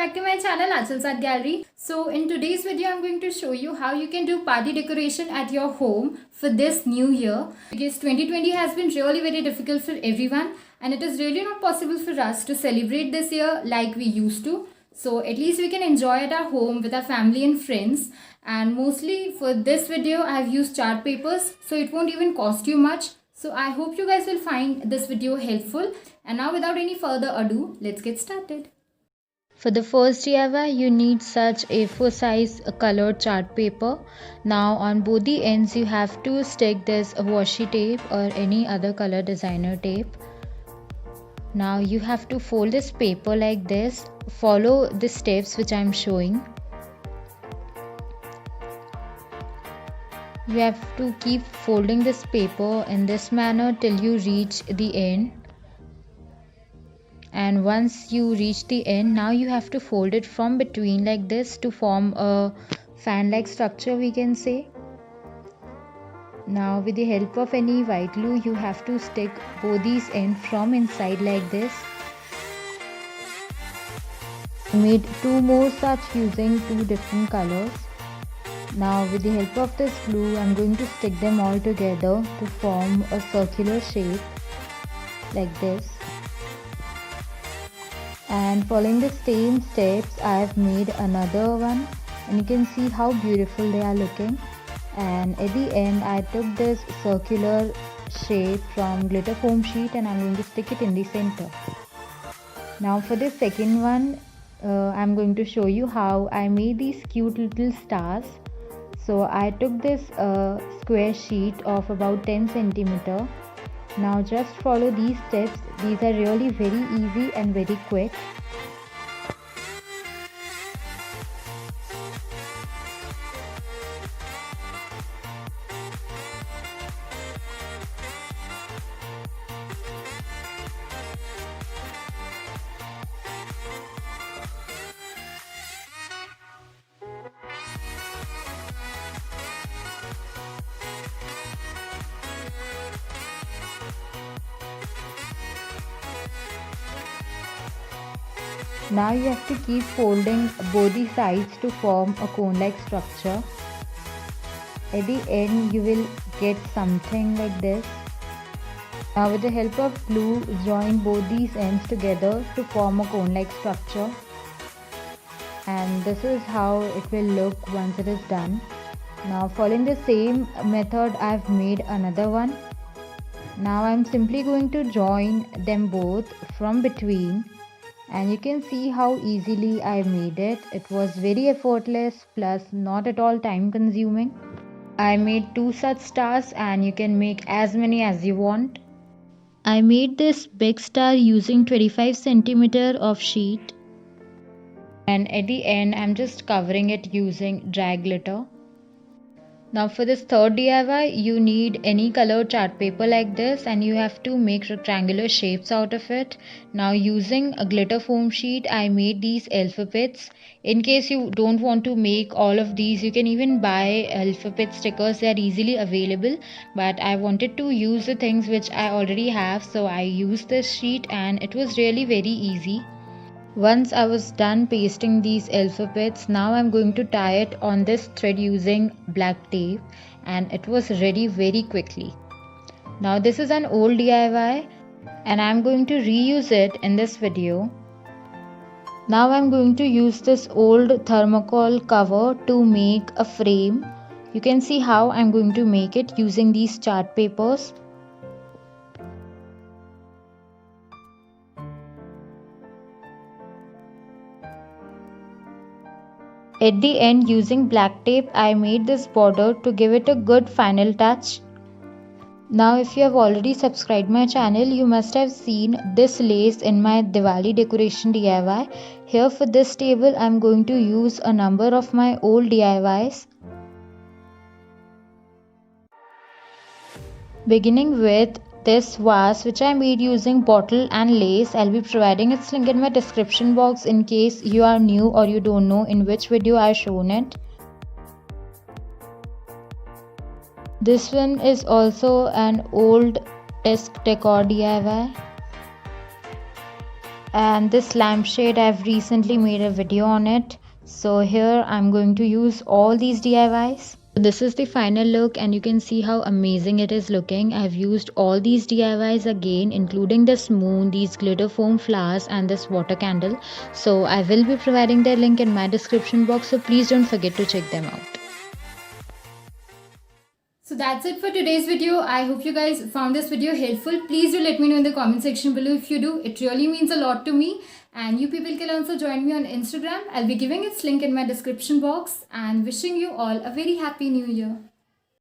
back to my channel Achal's Art Gallery. So in today's video I'm going to show you how you can do party decoration at your home for this new year, because 2020 has been really very difficult for everyone and it is really not possible for us to celebrate this year like we used to. So at least we can enjoy at our home with our family and friends, and mostly for this video I have used chart papers, so it won't even cost you much. So I hope you guys will find this video helpful, and now without any further ado, let's get started. For the first DIY, you need such A4 size colored chart paper. Now on both the ends you have to stick this washi tape or any other color designer tape. Now you have to fold this paper like this. Follow the steps which I am showing. You have to keep folding this paper in this manner till you reach the end. And once you reach the end, now you have to fold it from between like this to form a fan like structure, we can say. Now with the help of any white glue, you have to stick both these ends from inside like this. I made two more such using two different colors. Now with the help of this glue, I'm going to stick them all together to form a circular shape like this. And following the same steps, I have made another one, and you can see how beautiful they are looking. And at the end, I took this circular shape from glitter foam sheet and I'm going to stick it in the center. Now for the second one, I'm going to show you how I made these cute little stars. So I took this square sheet of about 10 centimeter. Now just follow these steps. These are really very easy and very quick. Now you have to keep folding both the sides to form a cone-like structure. At the end you will get something like this. Now with the help of glue, join both these ends together to form a cone-like structure. And this is how it will look once it is done. Now following the same method, I have made another one. Now I am simply going to join them both from between. And you can see how easily I made it. It was very effortless plus not at all time consuming. I made two such stars and you can make as many as you want. I made this big star using 25 centimeter of sheet. And at the end I'm just covering it using dry glitter. Now for this third DIY, you need any colored chart paper like this and you have to make rectangular shapes out of it. Now using a glitter foam sheet, I made these alphabets. In case you don't want to make all of these, you can even buy alphabet stickers. They are easily available. But I wanted to use the things which I already have, so I used this sheet and it was really very easy. Once I was done pasting these alphabets, now I'm going to tie it on this thread using black tape, and it was ready very quickly. Now this is an old DIY and I'm going to reuse it in this video. Now I'm going to use this old thermocol cover to make a frame. You can see how I'm going to make it using these chart papers. At the end, using black tape, I made this border to give it a good final touch. Now if you have already subscribed my channel, you must have seen this lace in my Diwali decoration DIY. Here for this table, I am going to use a number of my old DIYs. Beginning with this vase which I made using bottle and lace. I'll be providing its link in my description box in case you are new or you don't know in which video I've shown it. This one is also an old desk decor DIY. And this lampshade, I've recently made a video on it. So here I'm going to use all these DIYs. This is the final look and you can see how amazing it is looking. I've used all these DIYs again, including this moon, these glitter foam flowers and this water candle. So I will be providing their link in my description box, so please don't forget to check them out. So that's it for today's video. I hope you guys found this video helpful. Please do let me know in the comment section below if you do. It really means a lot to me. And you people can also join me on Instagram. I'll be giving its link in my description box. And wishing you all a very happy new year.